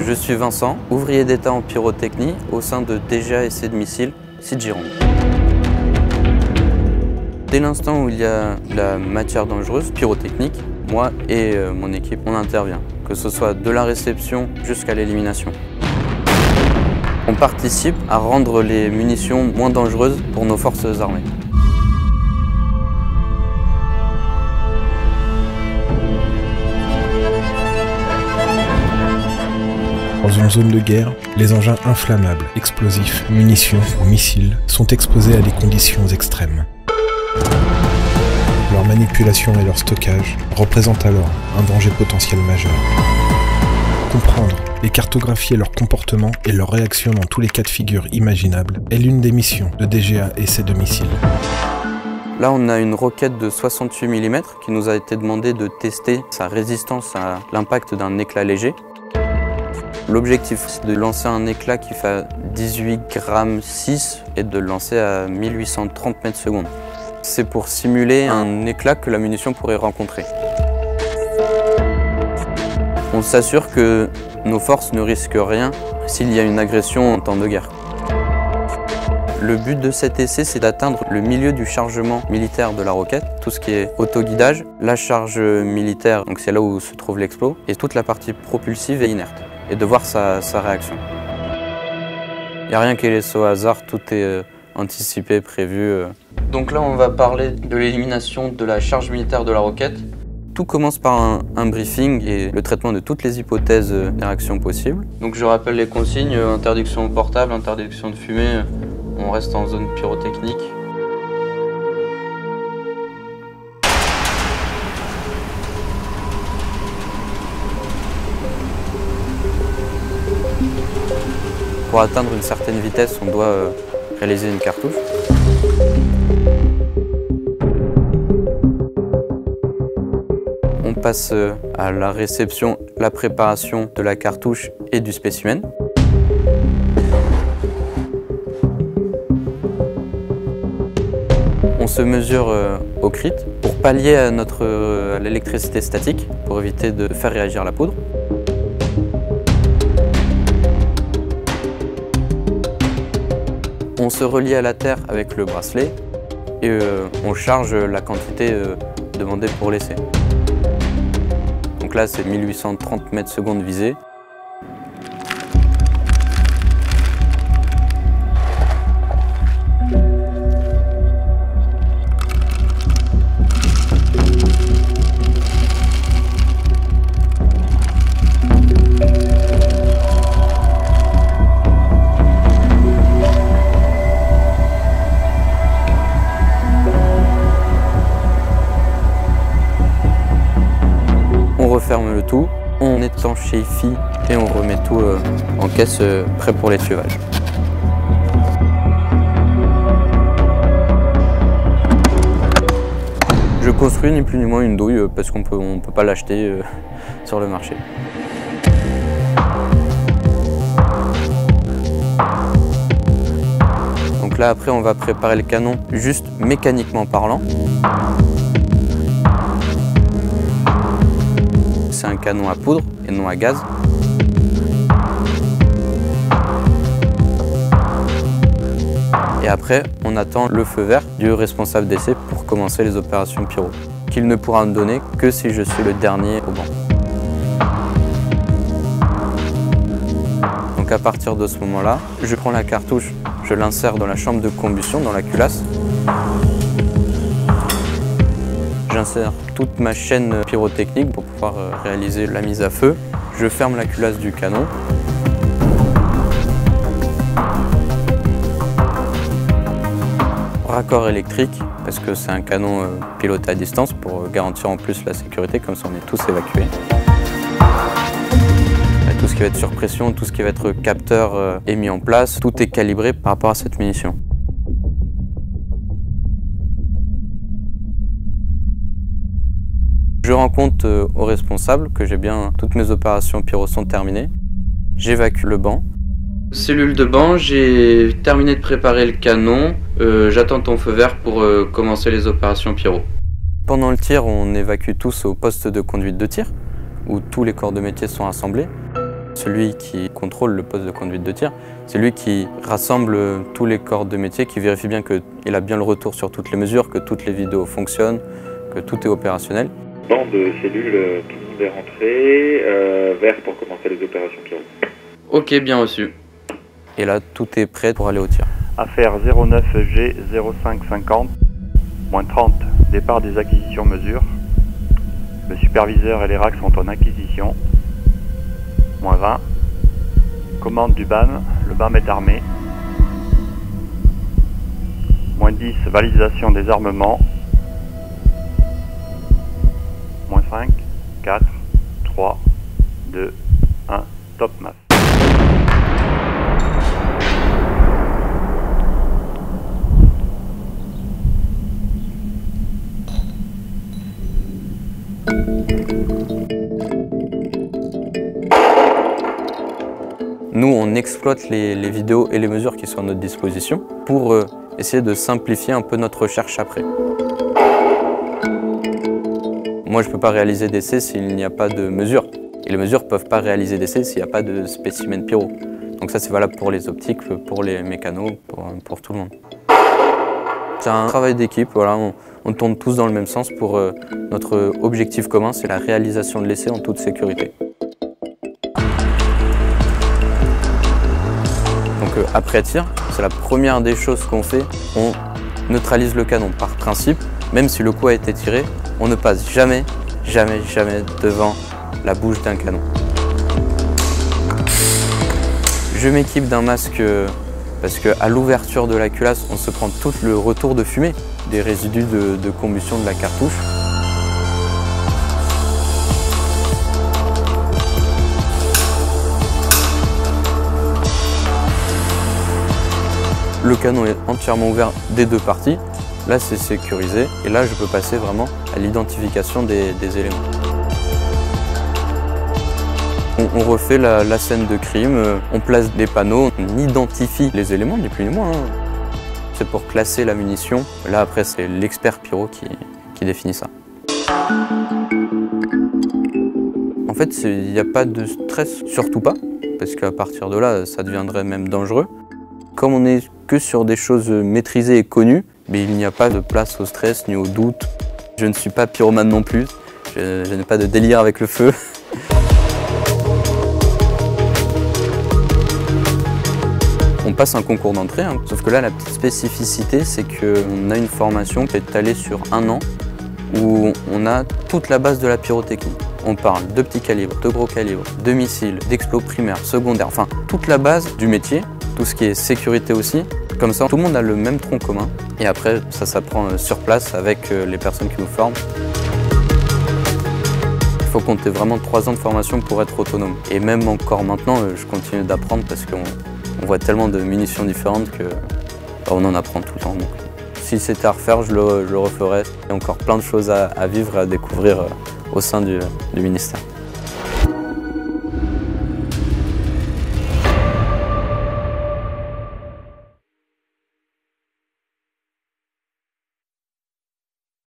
Je suis Vincent, ouvrier d'État en pyrotechnie au sein de DGA Essais de Missiles, site Gironde. Dès l'instant où il y a de la matière dangereuse, pyrotechnique, moi et mon équipe, on intervient, que ce soit de la réception jusqu'à l'élimination. On participe à rendre les munitions moins dangereuses pour nos forces armées. Dans une zone de guerre, les engins inflammables, explosifs, munitions ou missiles sont exposés à des conditions extrêmes. Leur manipulation et leur stockage représentent alors un danger potentiel majeur. Comprendre et cartographier leur comportement et leurs réactions dans tous les cas de figure imaginables est l'une des missions de DGA Essais de Missiles. Là, on a une roquette de 68 mm qui nous a été demandé de tester sa résistance à l'impact d'un éclat léger. L'objectif, c'est de lancer un éclat qui fait 18,6 grammes et de le lancer à 1830 mètres secondes. C'est pour simuler un éclat que la munition pourrait rencontrer. On s'assure que nos forces ne risquent rien s'il y a une agression en temps de guerre. Le but de cet essai, c'est d'atteindre le milieu du chargement militaire de la roquette, tout ce qui est autoguidage, la charge militaire, donc c'est là où se trouve l'explos, et toute la partie propulsive et inerte, et de voir sa réaction. Il n'y a rien qui est laissé au hasard, tout est anticipé, prévu. Donc là, on va parler de l'élimination de la charge militaire de la roquette. Tout commence par un briefing et le traitement de toutes les hypothèses des réactions possibles. Donc je rappelle les consignes, interdiction portable, interdiction de fumée, on reste en zone pyrotechnique. Pour atteindre une certaine vitesse, on doit réaliser une cartouche. On passe à la réception, la préparation de la cartouche et du spécimen. On se mesure au crit pour pallier à l'électricité statique, pour éviter de faire réagir la poudre. On se relie à la terre avec le bracelet et on charge la quantité demandée pour l'essai. Donc là, c'est 1830 mètres secondes visée. On referme le tout, on étanchéifie et on remet tout en caisse prêt pour l'étuevage. Je construis ni plus ni moins une douille parce qu'on peut pas l'acheter sur le marché. Donc là après on va préparer le canon juste mécaniquement parlant. C'est un canon à poudre et non à gaz. Et après, on attend le feu vert du responsable d'essai pour commencer les opérations pyro, qu'il ne pourra me donner que si je suis le dernier au banc. Donc à partir de ce moment-là, je prends la cartouche, je l'insère dans la chambre de combustion, dans la culasse. J'insère toute ma chaîne pyrotechnique pour pouvoir réaliser la mise à feu. Je ferme la culasse du canon. Raccord électrique, parce que c'est un canon piloté à distance pour garantir en plus la sécurité, comme ça on est tous évacués. Et tout ce qui va être surpression, tout ce qui va être capteur est mis en place, tout est calibré par rapport à cette munition. Je rends compte au responsable que j'ai bien toutes mes opérations pyro sont terminées. J'évacue le banc. Cellule de banc, j'ai terminé de préparer le canon. J'attends ton feu vert pour commencer les opérations pyro. Pendant le tir, on évacue tous au poste de conduite de tir, où tous les corps de métier sont assemblés. Celui qui contrôle le poste de conduite de tir, c'est lui qui rassemble tous les corps de métier, qui vérifie bien qu'il a bien le retour sur toutes les mesures, que toutes les vidéos fonctionnent, que tout est opérationnel. Dans de cellules, tout le monde est rentré, vert pour commencer les opérations Pyro. Ok, bien reçu. Et là, tout est prêt pour aller au tir. Affaire 09G 0550, -30, départ des acquisitions mesures. Le superviseur et les racks sont en acquisition. -20, commande du BAM, le BAM est armé. -10, validation des armements. -5, 4, 3, 2, 1, top mass. Nous, on exploite les vidéos et les mesures qui sont à notre disposition pour essayer de simplifier un peu notre recherche après. Moi, je ne peux pas réaliser d'essai s'il n'y a pas de mesures. Et les mesures ne peuvent pas réaliser d'essai s'il n'y a pas de spécimen pyro. Donc ça, c'est valable pour les optiques, pour les mécanos, pour tout le monde. C'est un travail d'équipe, voilà, on tourne tous dans le même sens pour notre objectif commun, c'est la réalisation de l'essai en toute sécurité. Donc après tir, c'est la première des choses qu'on fait, on neutralise le canon. Par principe, même si le coup a été tiré, on ne passe jamais devant la bouche d'un canon. Je m'équipe d'un masque parce qu'à l'ouverture de la culasse, on se prend tout le retour de fumée, des résidus de combustion de la cartouche. Le canon est entièrement ouvert des deux parties. Là, c'est sécurisé et là, je peux passer vraiment à l'identification des éléments. On refait la scène de crime, on place des panneaux, on identifie les éléments, ni plus ni moins. C'est pour classer la munition. Là, après, c'est l'expert pyro qui définit ça. En fait, il n'y a pas de stress, surtout pas, parce qu'à partir de là, ça deviendrait même dangereux. Comme on n'est que sur des choses maîtrisées et connues, mais il n'y a pas de place au stress ni au doute. Je ne suis pas pyromane non plus, je n'ai pas de délire avec le feu. On passe un concours d'entrée, hein. Sauf que là, la petite spécificité, c'est qu'on a une formation qui est étalée sur 1 an, où on a toute la base de la pyrotechnie. On parle de petits calibres, de gros calibres, de missiles, d'explos primaires, secondaires, enfin toute la base du métier, tout ce qui est sécurité aussi. Comme ça, tout le monde a le même tronc commun. Et après, ça s'apprend sur place avec les personnes qui nous forment. Il faut compter vraiment 3 ans de formation pour être autonome. Et même encore maintenant, je continue d'apprendre parce qu'on voit tellement de munitions différentes qu'on en apprend tout le temps. Donc, si c'était à refaire, je le referais. Il y a encore plein de choses à vivre et à découvrir au sein du ministère.